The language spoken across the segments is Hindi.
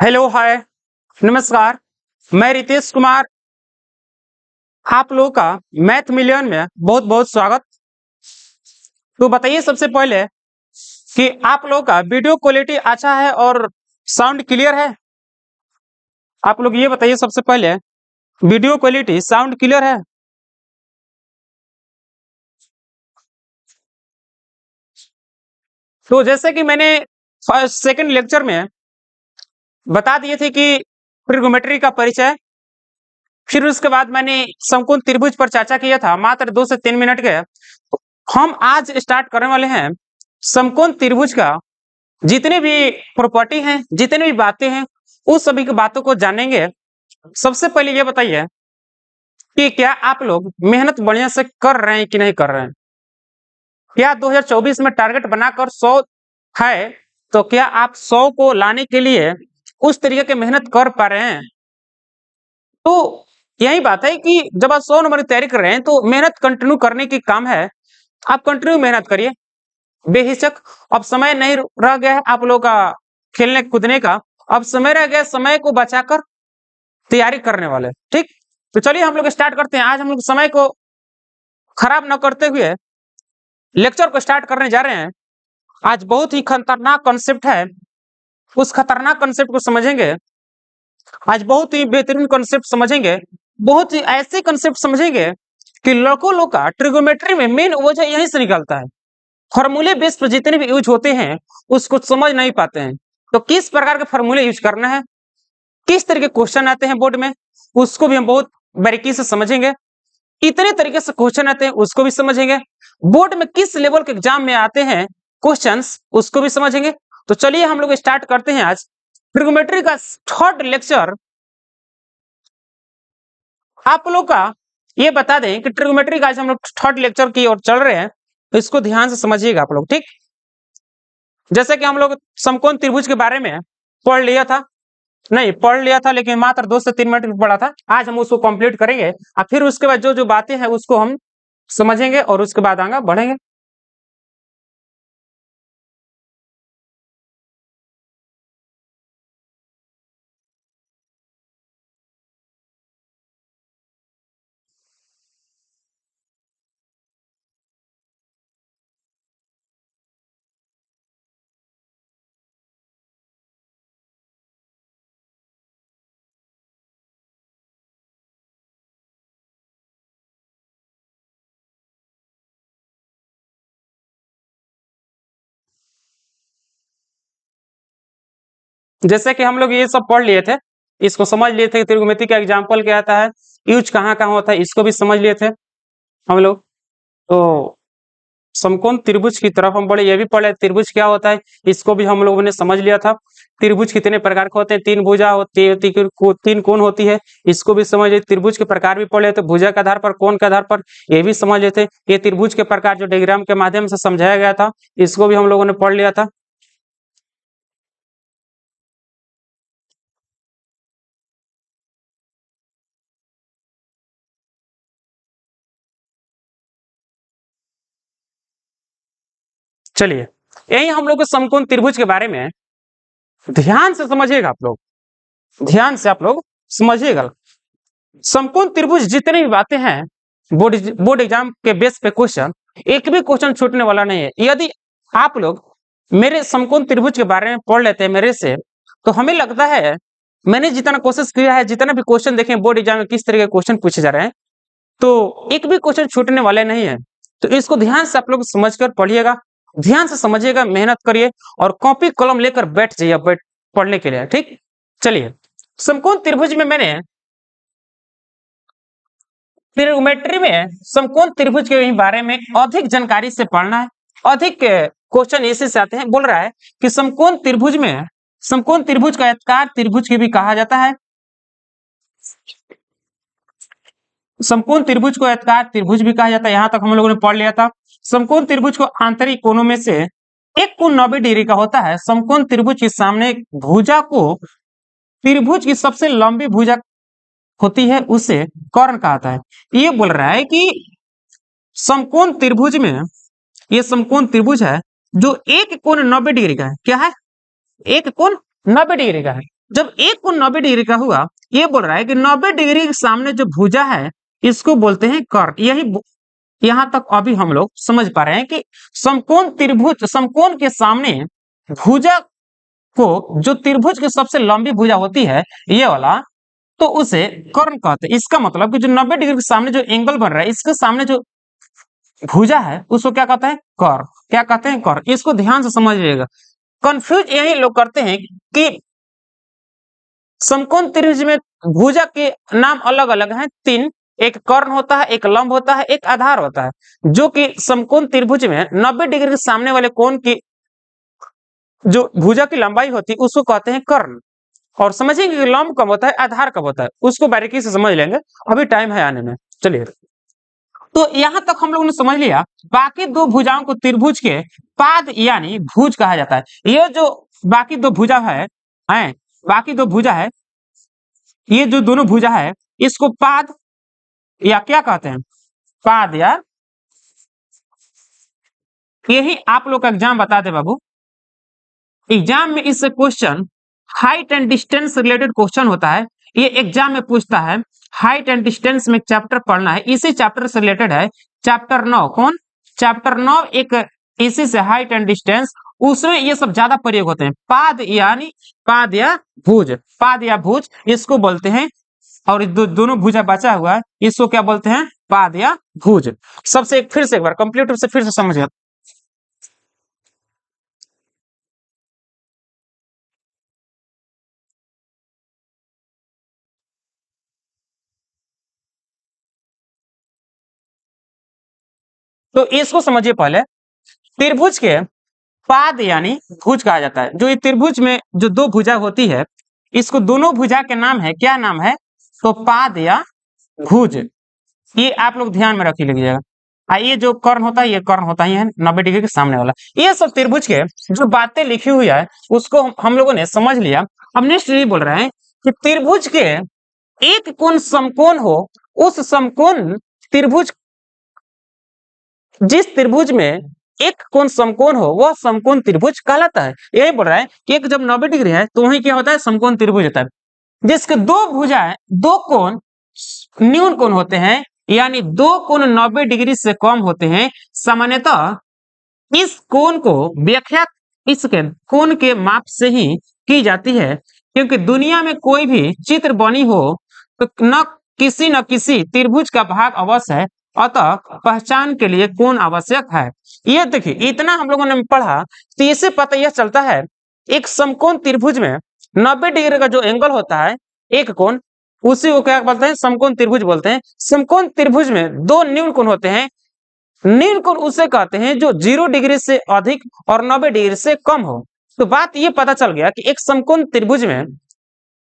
हेलो हाय नमस्कार। मैं रितेश कुमार, आप लोगों का मैथ मिलियन में बहुत बहुत स्वागत। तो बताइए सबसे पहले कि आप लोगों का वीडियो क्वालिटी अच्छा है और साउंड क्लियर है। आप लोग ये बताइए सबसे पहले, वीडियो क्वालिटी साउंड क्लियर है। तो जैसे कि मैंने फर्स्ट सेकंड लेक्चर में बता दिए थे कि ट्रिग्नोमेट्री का परिचय, फिर उसके बाद मैंने समकोण त्रिभुज पर चर्चा किया था मात्र 2 से 3 मिनट के। हम आज स्टार्ट करने वाले हैं समकोण त्रिभुज का जितने भी प्रॉपर्टी हैं, जितने भी बातें हैं, उस सभी की बातों को जानेंगे। सबसे पहले ये बताइए कि क्या आप लोग मेहनत बढ़िया से कर रहे हैं कि नहीं कर रहे हैं। क्या 2024 में टारगेट बनाकर 100 है, तो क्या आप 100 को लाने के लिए उस तरीके की मेहनत कर पा रहे हैं। तो यही बात है कि जब आप 100 नंबर की तैयारी कर रहे हैं तो मेहनत कंटिन्यू करने की काम है। आप कंटिन्यू मेहनत करिए बेहिचक। अब समय नहीं रह गया है आप लोगों का खेलने कूदने का, अब समय रह गया, समय को बचाकर तैयारी करने वाले। ठीक, तो चलिए हम लोग स्टार्ट करते हैं। आज हम लोग समय को खराब न करते हुए लेक्चर को स्टार्ट करने जा रहे हैं। आज बहुत ही खतरनाक कॉन्सेप्ट है, उस खतरनाक कॉन्सेप्ट को समझेंगे। आज बहुत ही बेहतरीन कॉन्सेप्ट समझेंगे, बहुत ही ऐसे कॉन्सेप्ट समझेंगे कि लड़कों लोग का ट्रिगोमेट्री में मेन वजह यहीं से निकलता है। फॉर्मूले बेस पर जितने भी यूज होते हैं उसको समझ नहीं पाते हैं। तो किस प्रकार के फॉर्मूले यूज करना है, किस तरह के क्वेश्चन आते हैं बोर्ड में, उसको भी हम बहुत बारीकी से समझेंगे। कितने तरीके से क्वेश्चन आते हैं उसको भी समझेंगे। बोर्ड में किस लेवल के एग्जाम में आते हैं क्वेश्चंस, उसको भी समझेंगे। तो चलिए हम लोग स्टार्ट करते हैं आज ट्रिगोमेट्री का थर्ड लेक्चर। आप लोग का ये बता दें कि ट्रिगोमेट्री का आज हम लोग थर्ड लेक्चर की ओर चल रहे हैं, तो इसको ध्यान से समझिएगा आप लोग। ठीक, जैसे कि हम लोग समकोण त्रिभुज के बारे में पढ़ लिया था, नहीं पढ़ लिया था लेकिन मात्र 2 से 3 मिनट में पढ़ा था। आज हम उसको कंप्लीट करेंगे और फिर उसके बाद जो जो बातें हैं उसको हम समझेंगे और उसके बाद आगे बढ़ेंगे। जैसे कि हम लोग ये सब पढ़ लिए थे, इसको समझ लिए थे, त्रिकोणमिति का एग्जाम्पल क्या आता है, यूज कहाँ कहाँ होता है, इसको भी समझ लिए थे हम लोग। तो समकोण त्रिभुज की तरफ हम बढ़े, ये भी पढ़े त्रिभुज क्या होता है, इसको भी हम लोगों ने समझ लिया था। त्रिभुज कितने प्रकार के होते हैं, 3 भुजा होती है, 3 कोण होती है, इसको भी समझ लिए। त्रिभुज के प्रकार भी पढ़ लेते, भुजा के आधार पर, कोण के आधार पर, ये भी समझ लेते। ये त्रिभुज के प्रकार जो डायग्राम के माध्यम से समझाया गया था, इसको भी हम लोगों ने पढ़ लिया था। चलिए, यही हम लोग समकोण त्रिभुज के बारे में ध्यान से समझिएगा आप लोग, ध्यान से आप लोग समझिएगा। समकोण त्रिभुज जितनी भी बातें हैं बोर्ड एग्जाम के बेस पे क्वेश्चन, एक भी क्वेश्चन छूटने वाला नहीं है। यदि आप लोग मेरे समकोण त्रिभुज के बारे में पढ़ लेते हैं मेरे से, तो हमें लगता है मैंने जितना कोशिश किया है, जितना भी क्वेश्चन देखें बोर्ड एग्जाम में किस तरह के क्वेश्चन पूछे जा रहे हैं, तो एक भी क्वेश्चन छूटने वाले नहीं है। तो इसको ध्यान से आप लोग समझकर पढ़िएगा, ध्यान से समझिएगा, मेहनत करिए और कॉपी कलम लेकर बैठ जाइए पढ़ने के लिए। ठीक, चलिए समकोण त्रिभुज में मैंने ट्रिग्नोमेट्री में समकोण त्रिभुज के बारे में अधिक जानकारी से पढ़ना है। अधिक क्वेश्चन ऐसे से आते हैं, बोल रहा है कि समकोण त्रिभुज में, समकोण त्रिभुज का आयताकार त्रिभुज की भी कहा जाता है। समकोण त्रिभुज को आयताकार त्रिभुज भी कहा जाता है, यहां तक हम लोगों ने पढ़ लिया था। समकोण त्रिभुज को आंतरिक कोणों में से एक कोण 90 डिग्री का होता है। समकोण त्रिभुज के सामने भुजा को, त्रिभुज की सबसे लंबी भुजा होती है उसे कर्ण कहता है। ये बोल रहा है कि समकोण त्रिभुज में, ये समकोण त्रिभुज है जो एक कोण 90 डिग्री का है। क्या है? एक कोण 90 डिग्री का है। जब एक कोण 90 डिग्री का हुआ, ये बोल रहा है कि 90 डिग्री के सामने जो भुजा है इसको बोलते हैं कर्ण। यही यहां तक अभी हम लोग समझ पा रहे हैं कि समकोण त्रिभुज, समकोण के सामने भुजा को, जो त्रिभुज की सबसे लंबी भुजा होती है ये वाला, तो उसे कर्ण कहते हैं। इसका मतलब कि जो 90 डिग्री के सामने जो एंगल बन रहा है इसके सामने जो भुजा है उसको क्या कहते हैं? कर्ण। क्या कहते हैं? कर्ण। इसको ध्यान से समझिएगा। कंफ्यूज यही लोग करते हैं कि समकोण त्रिभुज में भुजा के नाम अलग अलग हैं, तीन। एक कर्ण होता है, एक लंब होता है, एक आधार होता है। जो कि समकोण त्रिभुज में 90 डिग्री के सामने वाले कोण की जो भुजा की लंबाई होती है उसको कहते हैं कर्ण। और समझेंगे कि लंब कब होता है, आधार कब होता है, उसको बारीकी से समझ लेंगे, अभी टाइम है आने में। चलिए, तो यहां तक हम लोगों ने समझ लिया। बाकी दो भुजाओं को त्रिभुज के पाद यानी भुज कहा जाता है। ये जो बाकी दो भुजा है, बाकी दो भुजा है, ये जो दोनों भुजा है इसको पाद या क्या कहते हैं? पाद या, यही आप लोग का एग्जाम बता दे बाबू। एग्जाम में इससे question height and distance related question होता है, ये एग्जाम में पूछता है। हाइट एंड डिस्टेंस में चैप्टर पढ़ना है, इसी चैप्टर से रिलेटेड है चैप्टर 9। कौन? चैप्टर 9 एक इसी से हाइट एंड डिस्टेंस, उसमें ये सब ज्यादा प्रयोग होते हैं। पाद यानी पाद या भुज, पाद या भुज इसको बोलते हैं। और दोनों भुजा बचा हुआ है इसको क्या बोलते हैं? पाद या भुज। सबसे फिर से एक बार कंप्लीट रूप से फिर से समझिए। तो इसको समझिए पहले। त्रिभुज के पाद यानी भुज कहा जाता है। जो ये त्रिभुज में जो दो भुजा होती है इसको दोनों भुजा के नाम है, क्या नाम है? तो पाद या भुज। ये आप लोग ध्यान में रखिए, लीजिएगा। ये जो कर्ण होता है ये कर्ण होता ही है 90 डिग्री के सामने वाला। ये सब त्रिभुज के जो बातें लिखी हुई है उसको हम लोगों ने समझ लिया। अब नेक्स्ट ये बोल रहे हैं कि त्रिभुज के एक कोण समकोण हो, उस समकोण त्रिभुज, जिस त्रिभुज में एक कोण समकोण हो वह समकोण त्रिभुज कहलाता है। यही बोल रहा है कि एक जब 90 डिग्री है तो वही क्या होता है? समकोण त्रिभुज होता है। जिसके दो भुजाएं, दो कोण न्यून कोण होते हैं, यानी दो कोण 90 डिग्री से कम होते हैं। सामान्यतः इस कोण को व्याख्या इसके कोण के माप से ही की जाती है, क्योंकि दुनिया में कोई भी चित्र बनी हो तो न किसी त्रिभुज का भाग अवश्य है, अतः पहचान के लिए कोण आवश्यक है। ये देखिए, इतना हम लोगों ने पढ़ा तो इससे पता यह चलता है एक समकोण त्रिभुज में 90 डिग्री का जो एंगल होता है, एक कोण, उसी को क्या बोलते हैं? समकोण त्रिभुज बोलते हैं। समकोण त्रिभुज में दो न्यून कोण होते हैं। न्यून कोण उसे कहते हैं जो 0 डिग्री से अधिक और 90 डिग्री से कम हो। तो बात ये पता चल गया कि एक समकोण त्रिभुज में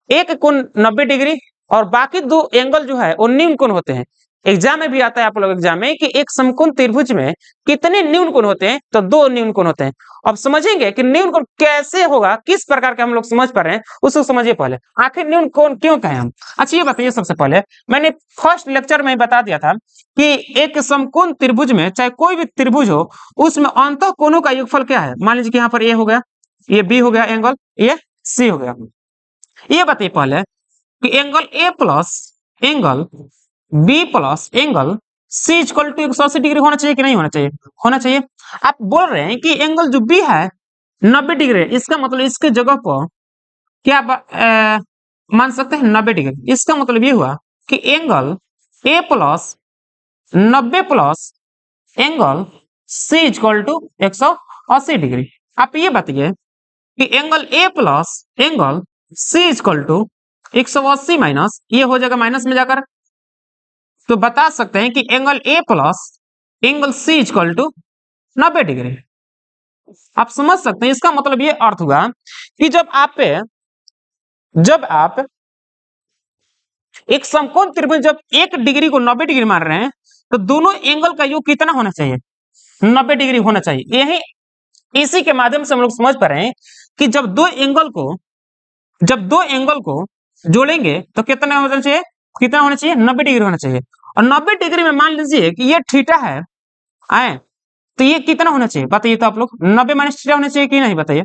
एक कोण 90 डिग्री और बाकी दो एंगल जो है वो न्यून कोण होते हैं। एग्जाम में भी आता है आप लोग एग्जाम में कि एक समकोण त्रिभुज में कितने न्यून कोण होते हैं? तो दो न्यून कोण होते हैं। अब समझेंगे कि न्यून कोण कैसे होगा, किस प्रकार के हम लोग समझ पा रहे हैं उसको समझिए पहले। आखिर न्यून कोण क्यों कहें हम? अच्छा ये बताइए, सबसे पहले मैंने फर्स्ट लेक्चर में बता दिया था कि एक समकोण त्रिभुज में चाहे कोई भी त्रिभुज हो उसमें अंतः कोणों का योगफल क्या है। मान लीजिए कि यहाँ पर ए हो गया, ये बी हो गया एंगल, ये सी हो गया। ये बताइए पहले कि angle A plus angle B plus angle C equal to 180 degree होना चाहिए कि नहीं होना चाहिए? होना चाहिए। आप बोल रहे हैं कि एंगल जो बी है 90 डिग्री, इसका मतलब इसके जगह पर क्या मान सकते हैं 90 डिग्री। इसका मतलब ये हुआ कि एंगल ए प्लस 90 प्लस angle C equal to 180 degree. आप ये बताइए कि angle A plus angle C equal to 180 minus, ये हो जाएगा माइनस में जाकर, तो बता सकते हैं कि angle A plus angle C equal to 90 degree. आप समझ सकते हैं। इसका मतलब ये अर्थ हुआ कि जब आप एक समकोण त्रिभुज जब 1 डिग्री को 90 डिग्री मान रहे हैं तो दोनों एंगल का योग कितना होना चाहिए? 90 डिग्री होना चाहिए। यही इसी के माध्यम से हम लोग समझ पा रहे हैं कि जब दो एंगल को जोड़ेंगे तो कितना होना चाहिए? 90 डिग्री होना चाहिए। और 90 डिग्री में मान लीजिए कि ये थीटा है, तो ये कितना होना चाहिए बताइए? तो आप लोग 90 माइनस थीटा होना चाहिए कि नहीं? बताइए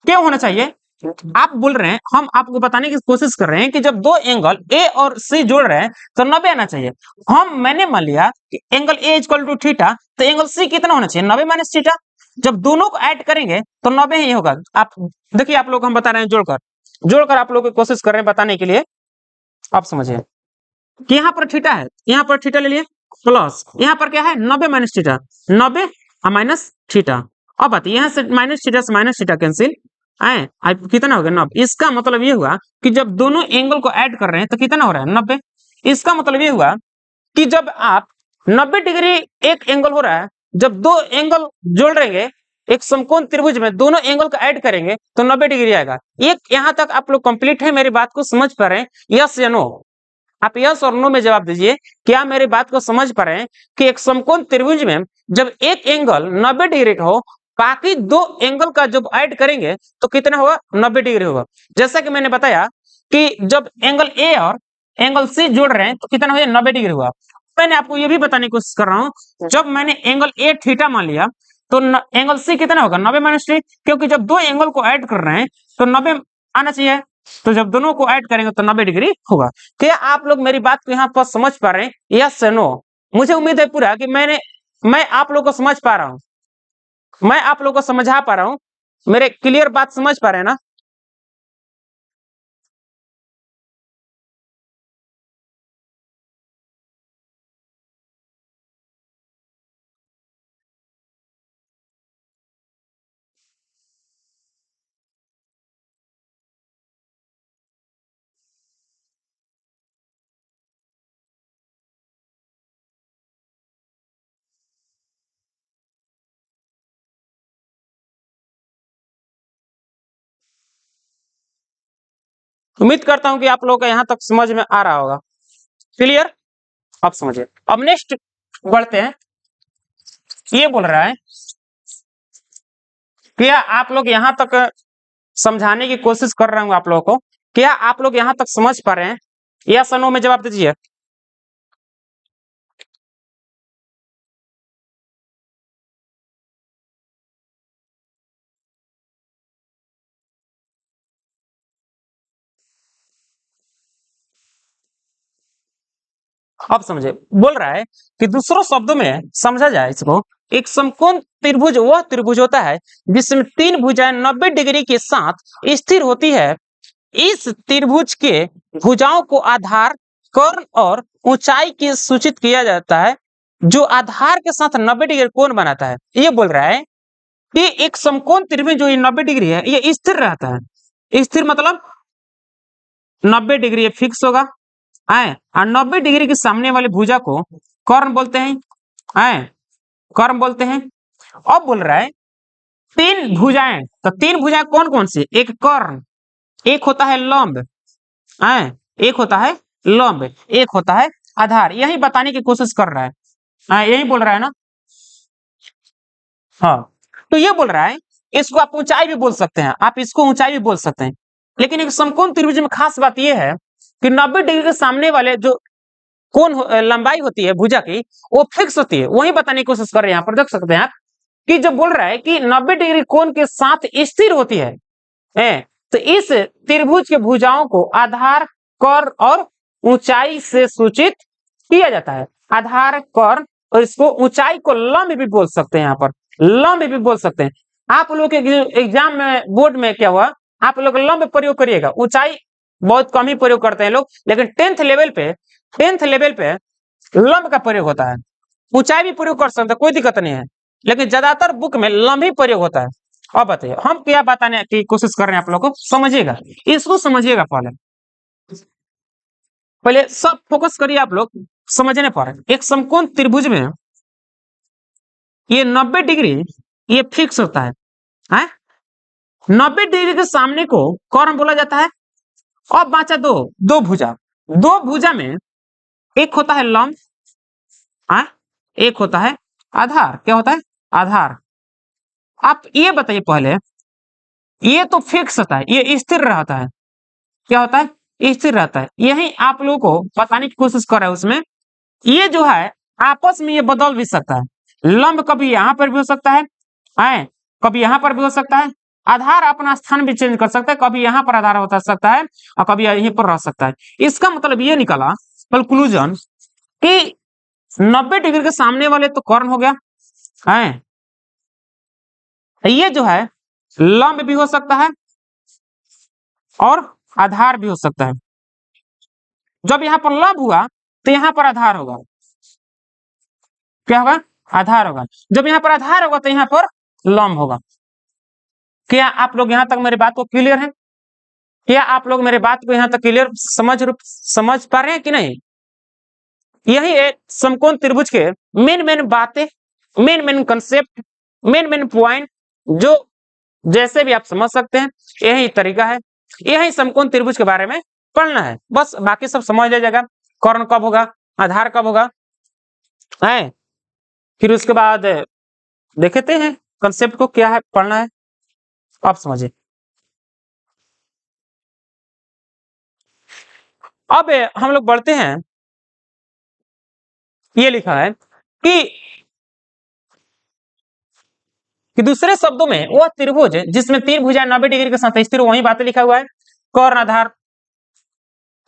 क्यों होना चाहिए? आप बोल रहे हैं, हम आपको बताने की कोशिश कर रहे हैं कि जब दो एंगल ए और सी जोड़ रहे हैं तो 90 आना चाहिए। मैंने मान लिया कि angle A equal to theta, तो एंगल सी कितना होना चाहिए, 90 माइनस थीटा। जब दोनों को ऐड करेंगे तो 90 ही होगा। आप देखिए, आप लोग हम बता रहे हैं जोड़कर जोड़कर आप लोग की कोशिश कर रहे हैं बताने के लिए। आप समझिए कि यहाँ पर थीटा है, यहाँ पर थीटा ले लिए प्लस, यहाँ पर क्या है 90 माइनस थीटा, 90 माइनस थीटा। अब बात यहाँ से माइनस थीटा कैंसिल आए, कितना हो गया 90। इसका मतलब ये हुआ कि जब दोनों एंगल को ऐड कर रहे हैं तो कितना हो रहा है 90। इसका मतलब ये हुआ कि जब आप 90 डिग्री एक एंगल हो रहा है, जब दो एंगल जोड़ रहेंगे एक समकोण त्रिभुज में, दोनों एंगल को ऐड करेंगे तो 90 डिग्री आएगा। एक यहाँ तक आप लोग कंप्लीट है, मेरी बात को समझ पा रहे हैं, यस या नो? आप यस और नो में जवाब दीजिए। क्या मेरी बात को समझ पा रहे हैं कि एक समकोण त्रिभुज में जब एक एंगल 90 डिग्री का हो, बाकी दो एंगल का जब ऐड करेंगे तो कितना होगा 90 डिग्री होगा। जैसा कि मैंने बताया कि जब एंगल ए और एंगल सी जोड़ रहे हैं तो कितना हो 90 डिग्री होगा। मैंने आपको यह भी बताने की कोशिश कर रहा हूं, जब मैंने एंगल ए थीटा मान लिया तो एंगल सी कितना होगा 90 माइनस थ्री, क्योंकि जब दो एंगल को ऐड कर रहे हैं तो 90 आना चाहिए, तो जब दोनों को ऐड करेंगे तो 90 डिग्री होगा। क्या आप लोग मेरी बात को यहाँ पर समझ पा रहे हैं, यस या नो? मुझे उम्मीद है पूरा कि मैं आप लोग को समझ पा रहा हूँ, मैं आप लोग को समझा पा रहा हूँ। मेरे क्लियर बात समझ पा रहे हैं ना? उम्मीद करता हूं कि आप लोगों को यहां तक समझ में आ रहा होगा। क्लियर? आप समझिए। अब नेक्स्ट बढ़ते हैं। ये बोल रहा है, क्या आप लोग यहां तक समझाने की कोशिश कर रहा हूं आप लोगों को, क्या आप लोग यहां तक समझ पा रहे हैं? यस या नो में जवाब दीजिए। अब समझे, बोल रहा है कि दूसरों शब्दों में समझा जाए इसको, एक समकोण त्रिभुज वह त्रिभुज होता है जिसमें तीन भुजाएं 90 डिग्री के साथ स्थिर होती है। इस त्रिभुज के भुजाओं को आधार, कर्ण और ऊंचाई की सूचित किया जाता है, जो आधार के साथ 90 डिग्री कोण बनाता है। ये बोल रहा है कि एक समकोण त्रिभुज जो 90 डिग्री है ये स्थिर रहता है। स्थिर मतलब 90 डिग्री फिक्स होगा आए, और 90 डिग्री के सामने वाले भुजा को कर्ण बोलते हैं आए, कर्ण बोलते हैं। अब बोल रहा है तीन भुजाएं, तो तीन भुजाएं कौन कौन सी? एक कर्ण, एक होता है लंब आए, एक होता है लंब, एक होता है आधार। यही बताने की कोशिश कर रहा है, यही बोल रहा है ना? हाँ, तो ये बोल रहा है इसको आप ऊंचाई भी बोल सकते हैं, आप इसको ऊंचाई भी बोल सकते हैं, लेकिन एक समकोण त्रिभुज में खास बात यह है कि 90 डिग्री के सामने वाले जो कोण लंबाई होती है भुजा की वो फिक्स होती है। वही बताने की कोशिश कर रहे हैं, यहाँ पर देख सकते हैं आप कि जब बोल रहा है कि 90 डिग्री कोण के साथ स्थिर होती है, तो इस त्रिभुज के भुजाओं को आधार, कर्ण और ऊंचाई से सूचित किया जाता है। आधार, कर्ण और इसको ऊंचाई को लंब भी बोल सकते हैं, यहाँ पर लंब भी बोल सकते हैं। आप लोग के एग्जाम में बोर्ड में क्या हुआ, आप लोग लंब प्रयोग करिएगा, ऊंचाई बहुत कम ही प्रयोग करते हैं लोग, लेकिन टेंथ लेवल पे लंब का प्रयोग होता है। ऊंचाई भी प्रयोग कर सकते हैं, कोई दिक्कत नहीं है, लेकिन ज्यादातर बुक में लंब ही प्रयोग होता है। अब बताइए हम क्या बताने की कोशिश कर रहे हैं, आप लोग को समझिएगा, इसको समझिएगा। पहले पहले सब फोकस करिए आप लोग समझने पर। एक समकोण त्रिभुज में ये 90 डिग्री ये फिक्स होता है, 90 डिग्री के सामने को कर्ण बोला जाता है। अब बचा दो भुजा, दो भुजा में एक होता है लंब, एक होता है आधार। क्या होता है? आधार। आप ये बताइए पहले, ये तो फिक्स होता है, ये स्थिर रहता है। क्या होता है? स्थिर रहता है। यही आप लोगों को बताने की कोशिश कर रहा है। उसमें ये जो है आपस में ये बदल भी सकता है। लंब कभी यहां पर भी हो सकता है, कभी यहां पर भी हो सकता है, आधार अपना स्थान भी चेंज कर सकता है, कभी यहाँ पर आधार हो सकता है और कभी यहीं पर रह सकता है। इसका मतलब ये निकला कंक्लूजन कि 90 डिग्री के सामने वाले तो कर्ण हो गया है, ये जो है लंब भी हो सकता है और आधार भी हो सकता है। जब यहाँ पर लंब हुआ तो यहाँ पर आधार होगा, क्या होगा? आधार होगा। जब यहाँ पर आधार होगा तो यहाँ पर लंब होगा। क्या आप लोग यहाँ तक मेरी बात को क्लियर है? क्या आप लोग मेरे बात को यहाँ तक क्लियर समझ पा रहे हैं कि नहीं? यही है समकोण त्रिभुज के मेन बातें, मेन कंसेप्ट, मेन पॉइंट, जो जैसे भी आप समझ सकते हैं, यही तरीका है। यही समकोण त्रिभुज के बारे में पढ़ना है, बस बाकी सब समझ ले जाएगा। कर्ण कब होगा, आधार कब होगा है, फिर उसके बाद देखते हैं कंसेप्ट को क्या है पढ़ना है, आप समझिए। अब हम लोग बढ़ते हैं, ये लिखा है कि दूसरे शब्दों में वह त्रिभुज जिसमें तीन भुजाएं 90 डिग्री के साथ स्थिर, वही बातें लिखा हुआ है। कर्ण आधार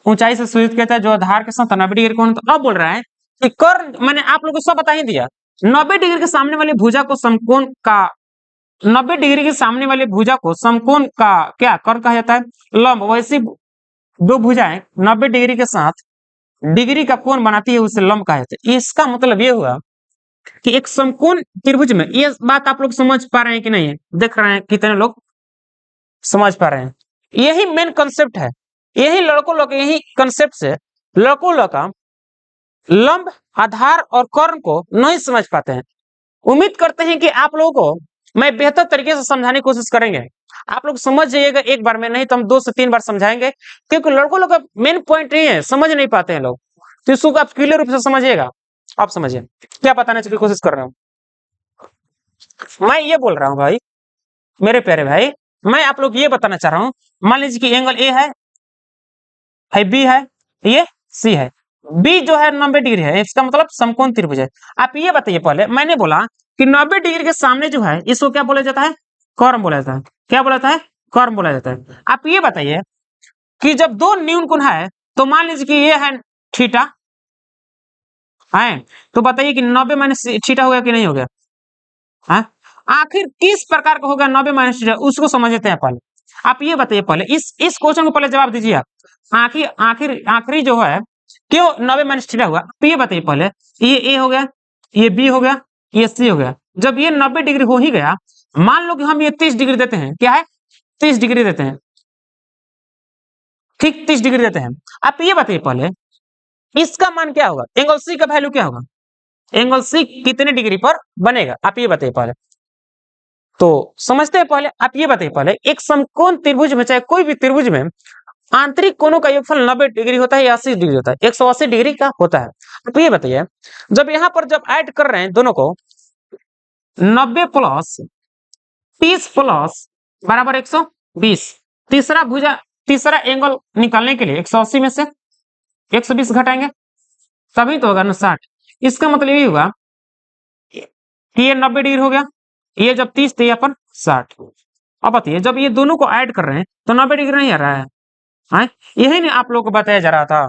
ऊंचाई से सूचित करता है जो आधार के साथ 90 डिग्री कोण। तो अब बोल रहा है कि कर्ण, मैंने आप लोगों को सब बता ही दिया, 90 डिग्री के सामने वाली भुजा को समकोण का, 90 डिग्री के सामने वाली भुजा को समकोण का क्या कर्ण कहा जाता है? लंब। वैसी दो भुजाएं 90 डिग्री के साथ डिग्री का कोण बनाती है, उसे लंब कहा जाता है। इसका मतलब ये हुआ कि एक समकोण त्रिभुज में, ये बात आप लोग समझ पा रहे हैं कि नहीं? देख रहे हैं कितने लोग समझ पा रहे हैं? यही मेन कंसेप्ट है, यही लड़कों लोग, यही कंसेप्ट से लड़कों लोग का लंब, आधार और कर्ण को नहीं समझ पाते हैं। उम्मीद करते हैं कि आप लोगों को मैं बेहतर तरीके से समझाने की कोशिश करेंगे, आप लोग समझ जाइएगा एक बार में, नहीं तो हम 2 से 3 बार समझाएंगे, क्योंकि लड़कों लोग का मेन पॉइंट नहीं है, समझ नहीं पाते हैं लोग। तो इसको आप क्लियर रूप से समझिएगा। आप समझिए क्या बताने की कोशिश कर रहा हूं। मैं ये बोल रहा हूं भाई, मेरे प्यारे भाई, मैं आप लोग ये बताना चाह रहा हूं, मान लीजिए कि एंगल ए है, बी है, ये सी है। बी जो है 90 डिग्री है, इसका मतलब समकोण त्रिभुज है। आप ये बताइए, पहले मैंने बोला कि 90 डिग्री के सामने जो है इसको क्या बोला जाता है? कर्ण बोला जाता है। क्या बोला जाता है? कर्ण बोला जाता है। आप ये बताइए कि जब दो न्यून कोण है, तो मान लीजिए कि ये है थीटा है, तो बताइए कि 90 माइनस थीटा हो गया कि नहीं हो गया? हाँ, आखिर किस प्रकार का होगा 90 माइनस थीटा, उसको समझते हैं पहले। आप ये बताइए पहले, इस क्वेश्चन को पहले जवाब दीजिए आप। आखिरी जो है क्यों 90 माइनस थीटा हुआ, तो ये बताइए पहले। ये ए हो गया, ये बी हो गया, ये सी हो गया। जब ये 90 डिग्री हो ही गया, मान लो कि हम ये 30 डिग्री देते हैं, क्या है? 30 डिग्री देते हैं, ठीक 30 डिग्री देते हैं। आप ये बताइए पहले, इसका मान क्या होगा? एंगल सी का वैल्यू क्या होगा? एंगल सी कितने डिग्री पर बनेगा? आप ये बताइए पहले। तो समझते हैं पहले, आप ये बताइए पहले, एक समकोण त्रिभुज में, चाहे कोई भी त्रिभुज में, आंतरिक कोणों का योगफल 90 डिग्री होता है या 80 डिग्री होता है? 180 डिग्री का होता है। तो ये बताइए, जब यहां पर जब ऐड कर रहे हैं दोनों को, 90 प्लस 30 प्लस बराबर 120, तीसरा एंगल निकालने के लिए 180 में से 120 घटाएंगे, तभी तो होगा ना 60। इसका मतलब ये होगा कि ये 90 डिग्री हो गया, ये जब 30 थे अपन 60। अब बताइए, जब ये दोनों को ऐड कर रहे हैं तो 90 डिग्री नहीं आ रहा है? हाँ, यही नहीं आप लोगों को बताया जा रहा था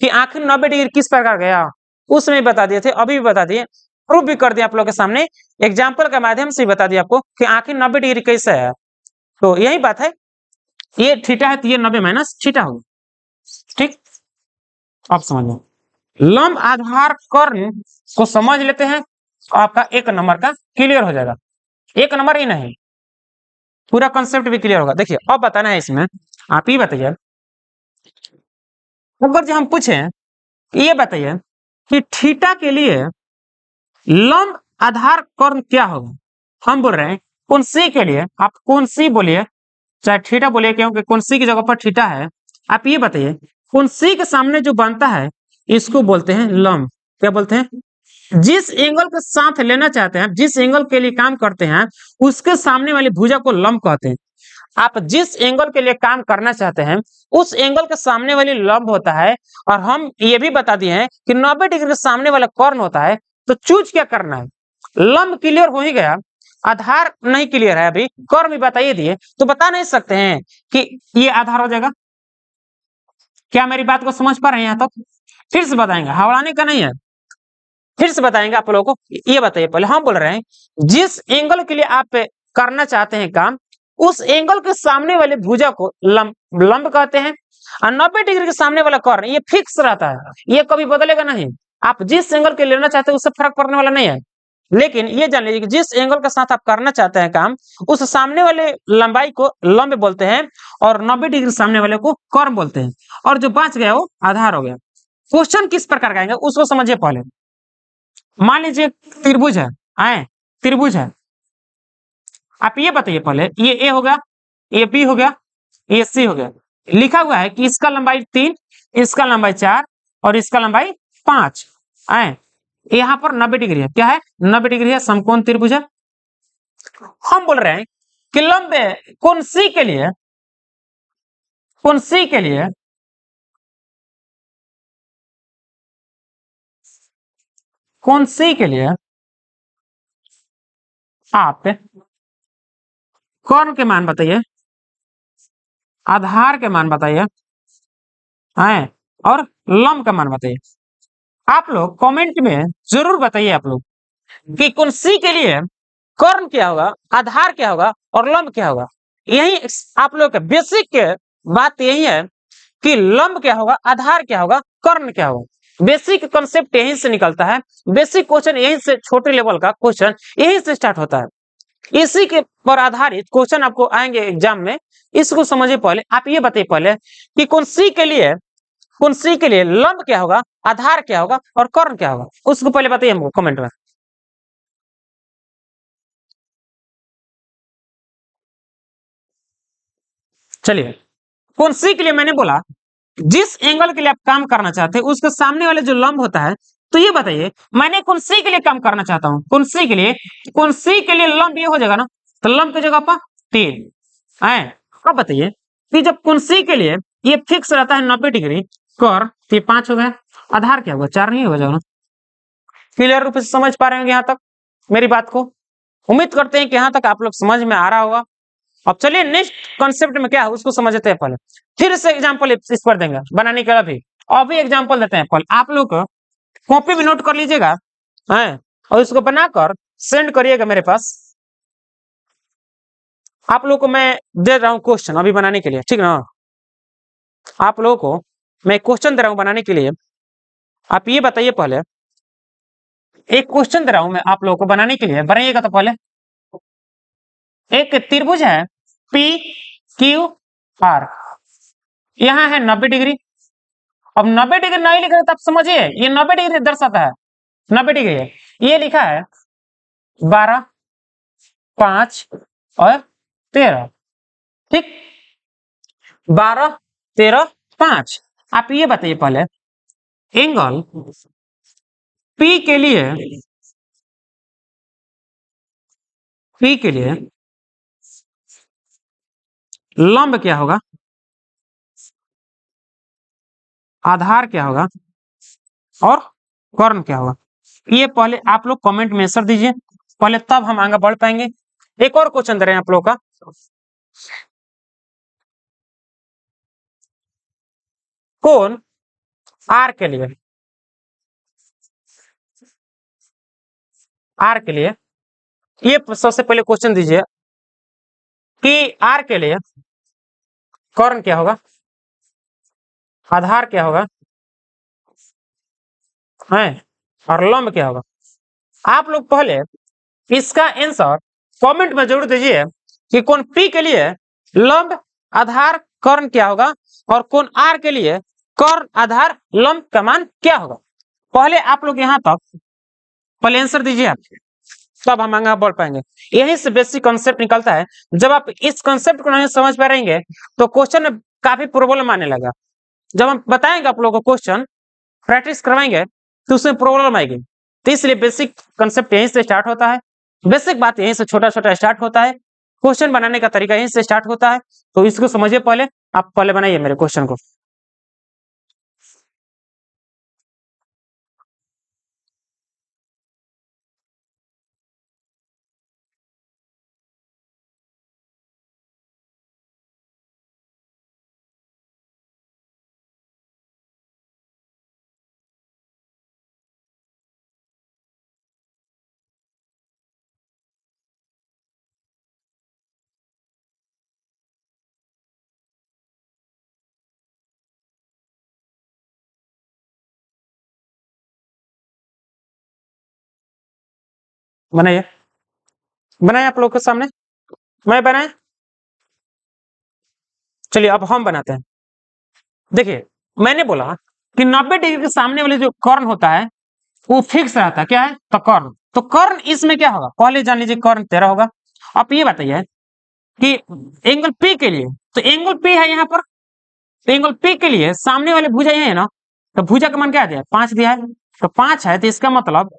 कि आखिर 90 डिग्री किस प्रकार गया, उसमें बता दिए थे, अभी भी बता दिए, प्रूफ भी कर दिया आप लोगों के सामने, एग्जाम्पल के माध्यम से बता दिया आपको कि आखिर 90 डिग्री कैसे है। तो यही बात है, ये थीटा है तो ये 90 माइनस थीटा होगा, ठीक? आप समझ लंब, आधार, कर्ण को समझ लेते हैं, आपका 1 नंबर का क्लियर हो जाएगा। 1 नंबर ही नहीं, पूरा कंसेप्ट भी क्लियर होगा। देखिए अब बताना है इसमें, आप ही बताइए, अगर जो हम पूछे ये बताइए कि थीटा के लिए लंब, आधार, कर्ण क्या होगा? हम बोल रहे हैं कौन सी के लिए, आप कौन सी बोलिए, चाहे थीटा बोलिए, क्योंकि कौन सी की जगह पर थीटा है। आप ये बताइए, कौन सी के सामने जो बनता है इसको बोलते हैं लंब। क्या बोलते हैं? जिस एंगल के साथ लेना चाहते हैं, जिस एंगल के लिए काम करते हैं, उसके सामने वाली भुजा को लंब कहते हैं। आप जिस एंगल के लिए काम करना चाहते हैं, उस एंगल के सामने वाली लंब होता है। और हम ये भी बता दिए हैं कि 90 डिग्री के सामने वाला कर्ण होता है। तो चूज क्या करना है? लंब क्लियर हो ही गया, आधार नहीं क्लियर है अभी, कर्ण भी बताइए दिए तो बता नहीं सकते हैं कि ये आधार हो जाएगा। क्या मेरी बात को समझ पा रहे हैं यहाँ तक? फिर से बताएंगे, हवड़ाने का नहीं है, फिर से बताएंगे आप लोगों को। ये बताइए पहले, हम बोल रहे हैं जिस एंगल के लिए आप करना चाहते हैं काम, उस एंगल के सामने वाले भुजा को लंब कहते हैं, और 90 डिग्री के सामने वाला कर्ण ये फिक्स रहता है, ये कभी बदलेगा नहीं। आप जिस एंगल के लेना चाहते हैं उससे फर्क पड़ने वाला नहीं है। लेकिन ये जान लीजिए कि जिस एंगल के साथ आप करना चाहते हैं काम, उस सामने वाले लंबाई को लंब बोलते हैं, और 90 डिग्री सामने वाले को कर्ण बोलते हैं, और जो बच गया वो आधार हो गया। क्वेश्चन किस प्रकार का आएगा उसको समझिए पहले। मान लीजिए त्रिभुज है, आए त्रिभुज है, आप ये बताइए पहले, ये ए हो गया, ये बी हो गया, ये सी हो गया, लिखा हुआ है कि इसका लंबाई 3, इसका लंबाई 4 और इसका लंबाई 5। आए यहाँ पर 90 डिग्री है, क्या है 90 डिग्री है, समकोण त्रिभुज है। हम बोल रहे हैं कि लंब कोण सी के लिए, कोण सी के लिए कोण सी के लिए आप कर्ण के मान बताइए, आधार के मान बताइए, हैं और लंब का मान बताइए। आप लोग कमेंट में जरूर बताइए आप लोग कि कौन सी के लिए कर्ण क्या होगा, आधार क्या होगा और लंब क्या होगा। यही आप लोग का बेसिक बात यही है कि लंब क्या होगा, आधार क्या होगा, कर्ण क्या होगा। बेसिक कॉन्सेप्ट यहीं से निकलता है, बेसिक क्वेश्चन यहीं से, छोटे लेवल का क्वेश्चन यहीं से स्टार्ट होता है। इसी के पर आधारित क्वेश्चन आपको आएंगे एग्जाम में। इसको समझिए पहले, आप ये बताइए पहले कि कौन सी के लिए लंब क्या होगा, आधार क्या होगा और कर्ण क्या होगा, उसको पहले बताइए हमको कमेंट में। चलिए, कौन सी के लिए मैंने बोला जिस एंगल के लिए आप काम करना चाहते हैं उसके सामने वाले जो लंब होता है, तो ये बताइए मैंने कौन सी के लिए काम करना चाहता हूं, कौन सी के लिए, कौन सी के लिए लंब ये हो जाएगा ना, तो लंब की जगह पर 3 है। अब बताइए कि जब कौन सी के लिए ये फिक्स रहता है 90 डिग्री, कर्ण तो ये 5 हो गया, आधार क्या होगा 4 नहीं हो जाएगा ना। क्लियर रूप से समझ पा रहे होंगे यहाँ तक मेरी बात को। उम्मीद करते हैं कि यहाँ तक आप लोग समझ में आ रहा होगा। अब चलिए नेक्स्ट कॉन्सेप्ट में क्या है उसको समझते हैं पहले, फिर से एग्जांपल इस पर देंगे बनाने के लिए। अभी एग्जांपल देते हैं पहले, आप लोग कॉपी में नोट कर लीजिएगा है, और इसको बनाकर सेंड करिएगा मेरे पास। आप लोग को मैं दे रहा हूँ क्वेश्चन अभी बनाने के लिए, ठीक ना। आप लोगों को मैं क्वेश्चन दे रहा हूँ बनाने के लिए। आप ये बताइए पहले, एक क्वेश्चन दे रहा हूँ मैं आप लोगों को बनाने के लिए, बनाइएगा तो पहले। एक त्रिभुज है पी क्यू आर, यहाँ है 90 डिग्री। अब 90 डिग्री नहीं लिख रहे तो आप समझिए ये 90 डिग्री दर्शाता है, 90 डिग्री है, ये लिखा है 12, 5 और 13, ठीक, 12, 13, 5। आप ये बताइए पहले एंगल पी के लिए, पी के लिए लंब क्या होगा, आधार क्या होगा और कर्ण क्या होगा, ये पहले आप लोग कमेंट में आंसर दीजिए पहले, तब हम आगे बढ़ पाएंगे। एक और क्वेश्चन दे रहे हैं आप लोग का, कौन आर के लिए, आर के लिए ये सबसे पहले क्वेश्चन दीजिए कि आर के लिए कर्ण क्या होगा, आधार क्या होगा है और लंब क्या होगा। आप लोग पहले इसका आंसर कमेंट में जरूर दीजिए कि कौन पी के लिए लंब आधार कर्ण क्या होगा और कौन आर के लिए कर्ण आधार लंब का मान क्या होगा। पहले आप लोग यहाँ तक पहले आंसर दीजिए आप, तब हम आगे बढ़ पाएंगे। यही से बेसिक कॉन्सेप्ट निकलता है। जब आप इस कॉन्सेप्ट को नहीं समझ पाएंगे तो क्वेश्चन में काफी प्रॉब्लम आने लगा। जब हम बताएंगे आप लोगों को क्वेश्चन प्रैक्टिस करवाएंगे तो उसमें प्रॉब्लम आएगी। तो इसलिए बेसिक कंसेप्ट यहीं से स्टार्ट होता है, बेसिक बात यहीं से छोटा छोटा स्टार्ट होता है, क्वेश्चन बनाने का तरीका यहीं से स्टार्ट होता है। तो इसको समझिए पहले, आप पहले बनाइए मेरे क्वेश्चन को। बनाइए, बनाए आप लोग के सामने, मैं बनाए, चलिए अब हम बनाते हैं। देखिए मैंने बोला कि 90 डिग्री के सामने वाले जो कर्ण होता है वो फिक्स रहता है, क्या है तो कर्ण। तो कर्ण इसमें क्या होगा, पहले जान लीजिए कर्ण 13 होगा। आप ये बताइए कि एंगल पी के लिए, तो एंगल पी है यहाँ पर, तो एंगल पी के लिए सामने वाले भुजा ये है ना, तो भुजा का मान क्या दिया है 5 दिया है, तो 5 है, तो इसका मतलब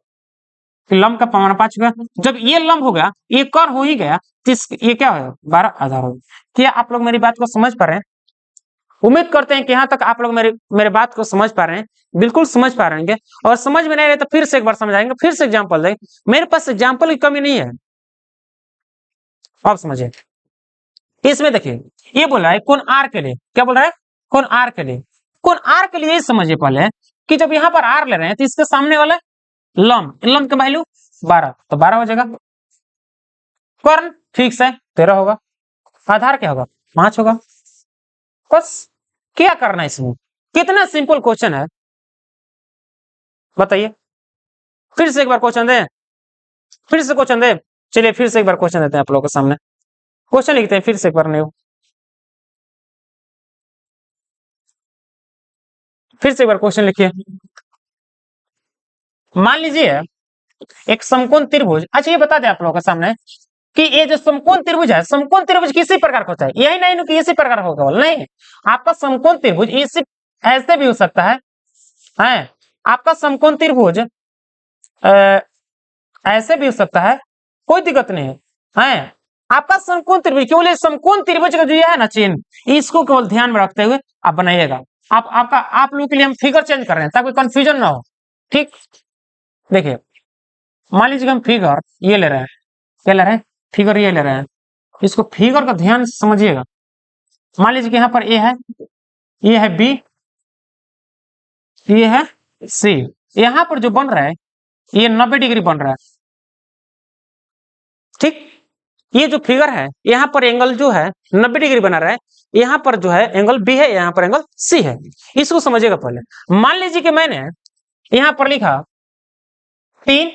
लंब का पैमाना 5 होगा। जब ये लंब होगा, ये कर्ण हो ही गया, तो ये क्या होगा 12 आधार होगा। क्या आप लोग मेरी बात को समझ पा रहे हैं? उम्मीद करते हैं कि यहाँ तक आप लोग मेरे मेरे बात को समझ पा रहे हैं, बिल्कुल समझ पा रहे हैं। और समझ में नहीं रहे तो फिर से एक बार समझाएंगे, फिर से एग्जाम्पल देंगे, मेरे पास एग्जाम्पल की कमी नहीं है। आप समझिए, इसमें देखिए ये बोला है कोण आर के लिए, क्या बोल रहा है कोण आर के लिए। कोण आर के लिए ये समझिए पहले कि जब यहाँ पर आर ले रहे हैं तो इसके सामने वाला लंब, लंब का वैल्यू 12, तो 12 हो जाएगा। कर्ण फिक्स है 13 होगा, आधार क्या होगा 5 होगा। बस क्या करना है इसमें, कितना सिंपल क्वेश्चन है बताइए। फिर से एक बार क्वेश्चन दें, फिर से क्वेश्चन दें, चलिए फिर से एक बार क्वेश्चन देते हैं आप लोगों के सामने, क्वेश्चन लिखते हैं फिर से एक बार, नहीं फिर से एक बार क्वेश्चन लिखिए। मान लीजिए एक समकोण त्रिभुज, अच्छा ये बता दें आप लोगों के सामने कि ये जो समकोण त्रिभुज है, समकोण त्रिभुज किसी प्रकार का होता है, यही नहीं कि इसी प्रकार होगा, नहीं, आपका समकोण त्रिभुज इसी ऐसे भी हो सकता है आपका समकोण त्रिभुज ऐसे भी हो सकता है, कोई दिक्कत नहीं है आपका समकोण त्रिभुज, केवल समकोण त्रिभुज का जो है ना चिन्ह, इसको केवल ध्यान में रखते हुए आप बनाइएगा। आप लोगों के लिए हम फिगर चेंज कर रहे हैं ताकि कंफ्यूजन ना हो, ठीक। देखिए मान लीजिए हम फिगर ये ले रहे हैं, क्या ले रहे हैं फिगर ये ले रहे हैं, इसको फिगर का ध्यान से समझिएगा। मान लीजिए कि यहाँ पर ए है, ये है बी, ये है सी, यहाँ पर जो बन रहा है ये 90 डिग्री बन रहा है, ठीक। ये जो फिगर है यहाँ पर एंगल जो है 90 डिग्री बना रहा है, यहाँ पर जो है एंगल बी है, यहाँ पर एंगल सी है, इसको समझिएगा पहले। मान लीजिए कि मैंने यहाँ पर लिखा 3,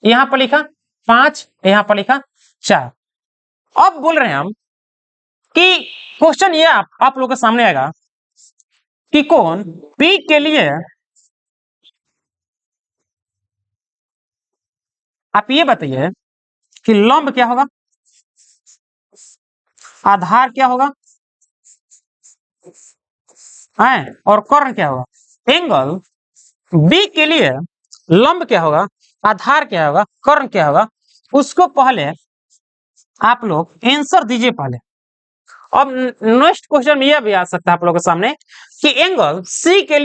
यहाँ पर लिखा 5, यहाँ पर लिखा 4। अब बोल रहे हैं हम कि क्वेश्चन ये आप लोगों के सामने आएगा कि कोण P के लिए आप ये बताइए कि लंब क्या होगा, आधार क्या होगा है, और कर्ण क्या होगा। एंगल बी के लिए लंब क्या होगा, आधार क्या होगा, कर्ण क्या होगा, उसको पहले आप लोग आंसर दीजिए पहले। अब नेक्स्ट क्वेश्चन में यह भी आ सकता है आप लोगों के सामने कि एंगल सी के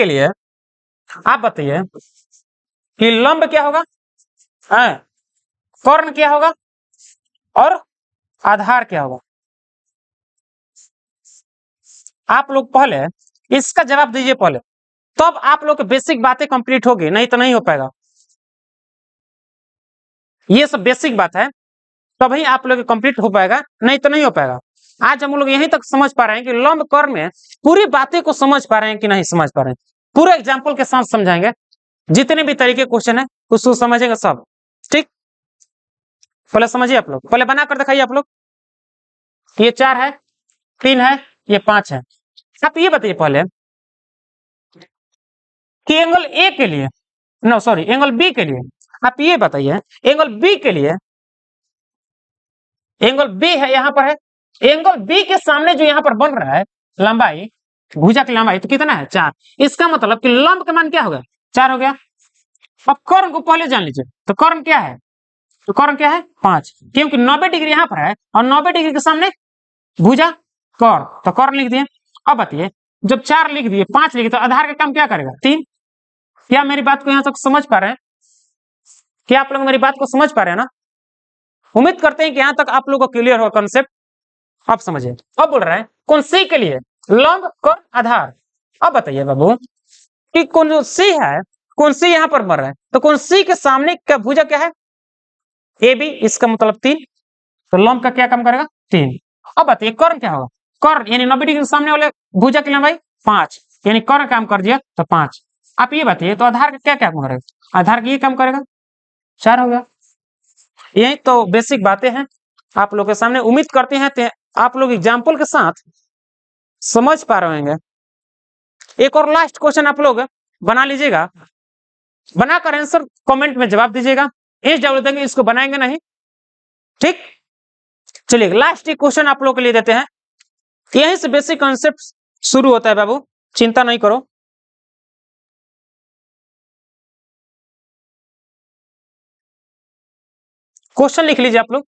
लिए आप बताइए कि लंब क्या होगा, कर्ण क्या होगा और आधार क्या होगा। आप लोग पहले इसका जवाब दीजिए पहले, तब आप लोग की बेसिक बातें कंप्लीट होगी, नहीं तो नहीं हो पाएगा। ये सब बेसिक बात है, तभी आप लोग कंप्लीट हो पाएगा, नहीं तो नहीं हो पाएगा। आज हम लोग यहीं तक समझ पा रहे हैं कि लंब कर्ण में पूरी बातें को समझ पा रहे हैं कि नहीं समझ पा रहे हैं, पूरे एग्जाम्पल के साथ समझाएंगे, जितने भी तरीके क्वेश्चन है उसको समझेंगे सब, ठीक। पहले समझिए आप लोग, पहले बना कर दिखाइए आप लोग। ये 4 है, 3 है, ये 5 है। आप ये बताइए पहले कि एंगल ए के लिए, नो सॉरी एंगल बी के लिए, आप ये बताइए एंगल बी के लिए, एंगल बी है यहाँ पर है, एंगल बी के सामने जो यहाँ पर बन रहा है लंबाई, भुजा की लंबाई तो कितना है 4, इसका मतलब कि लंब का मान क्या होगा 4 हो गया। अब कर्ण को पहले जान लीजिए, तो कर्ण क्या है, तो कर्ण क्या है 5, क्योंकि 90 डिग्री यहाँ पर है और 90 डिग्री के सामने भुजा कर्ण, तो कर्ण लिख दिए। अब बताइए जब 4 लिख दिए 5 लिख दिए तो आधार का काम क्या करेगा 3। क्या मेरी बात को यहाँ तक समझ पा रहे हैं, क्या आप लोग मेरी बात को समझ पा रहे हैं ना। उम्मीद करते हैं कि यहाँ तक आप लोग को क्लियर हो कॉन्सेप्ट, आप समझिए। अब बोल रहा है कौन सी के लिए लंब कर्ण आधार। अब बताइए बाबू कि कौन सी है, कौन सी यहाँ पर बन रहा है, तो कौन सी के सामने का भुजा क्या है ए बी, इसका मतलब 3, तो लंब का क्या काम करेगा 3। अब बताइए कर्ण क्या होगा, कर्ण यानी 90 डिग्री के सामने वाले भुजा की लंबाई 5, यानी कर्ण काम कर दिया तो 5। आप ये बताइए तो आधार का क्या क्या काम करेगा? आधार का ये काम करेगा, 4 हो गया। यही तो बेसिक बातें हैं आप लोग के सामने। उम्मीद करते हैं आप लोग एग्जाम्पल के साथ समझ पा रहे होंगे। एक और लास्ट क्वेश्चन आप लोग बना लीजिएगा, बनाकर आंसर कमेंट में जवाब दीजिएगा। इस जवाब देंगे, इसको बनाएंगे नहीं, ठीक। चलिए लास्ट एक क्वेश्चन आप लोग के लिए देते हैं। यहीं से बेसिक कॉन्सेप्ट शुरू होता है बाबू, चिंता नहीं करो। क्वेश्चन लिख लीजिए आप लोग,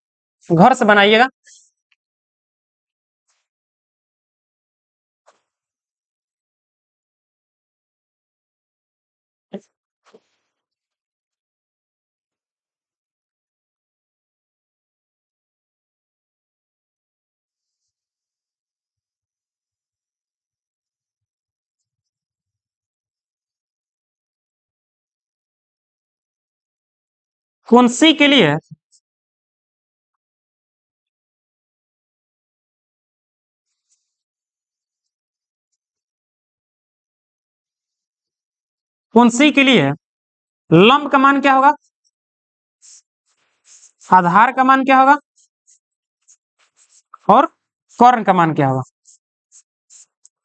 घर से बनाइएगा। कौन सी के लिए? कौन सी के लिए लंब का मान क्या होगा? आधार का मान क्या होगा? और कर्ण का मान क्या होगा?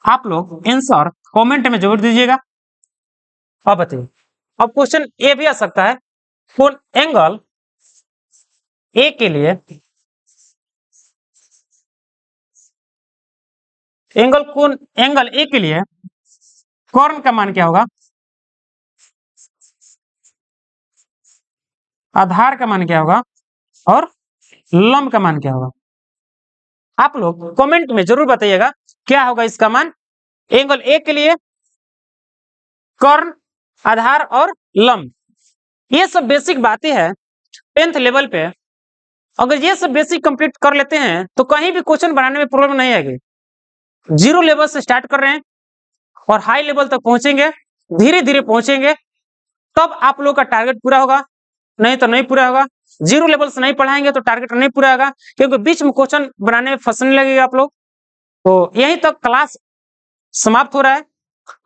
आप लोग आंसर कमेंट में जरूर दीजिएगा। अब बताइए, अब क्वेश्चन ए भी आ सकता है। कौन एंगल ए के लिए, एंगल ए के लिए कर्ण का मान क्या होगा? आधार का मान क्या होगा? और लंब का मान क्या होगा? आप लोग कमेंट में जरूर बताइएगा क्या होगा इसका मान। एंगल ए के लिए कर्ण, आधार और लंब, ये सब बेसिक बातें हैं 10th लेवल पे। अगर ये सब बेसिक कंप्लीट कर लेते हैं तो कहीं भी क्वेश्चन बनाने में प्रॉब्लम नहीं आएगी। 0 लेवल से स्टार्ट कर रहे हैं और हाई लेवल तक पहुंचेंगे, धीरे धीरे पहुंचेंगे, तब आप लोग का टारगेट पूरा होगा, नहीं तो नहीं पूरा होगा। 0 लेवल से नहीं पढ़ाएंगे तो टारगेट नहीं पूरा होगा, क्योंकि बीच में क्वेश्चन बनाने में फंसने लगेगा आप लोग। तो यहीं तक क्लास समाप्त हो रहा है।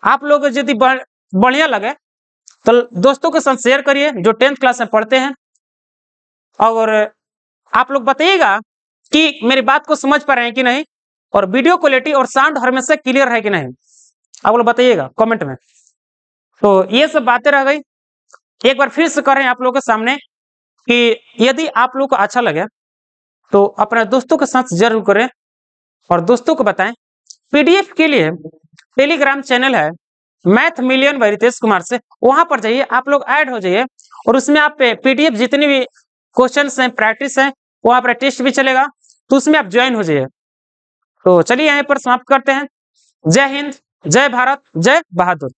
आप लोग यदि बढ़िया लगे तो दोस्तों के साथ शेयर करिए जो 10th क्लास में पढ़ते हैं। और आप लोग बताइएगा कि मेरी बात को समझ पा रहे हैं कि नहीं, और वीडियो क्वालिटी और साउंड हमेशा क्लियर है कि नहीं, आप लोग बताइएगा कमेंट में। तो ये सब बातें रह गई, एक बार फिर से कर रहे हैं आप लोगों के सामने कि यदि आप लोग को अच्छा लगे तो अपने दोस्तों के साथ जरूर करें और दोस्तों को बताएं। पीडीएफ के लिए टेलीग्राम चैनल है math million by Ritesh Kumar से, वहां पर जाइए, आप लोग ऐड हो जाइए और उसमें आप पीडीएफ जितनी भी क्वेश्चंस हैं, प्रैक्टिस है, वहां पर टेस्ट भी चलेगा, तो उसमें आप ज्वाइन हो जाइए। तो चलिए यहीं पर समाप्त करते हैं। जय हिंद, जय भारत, जय बहादुर।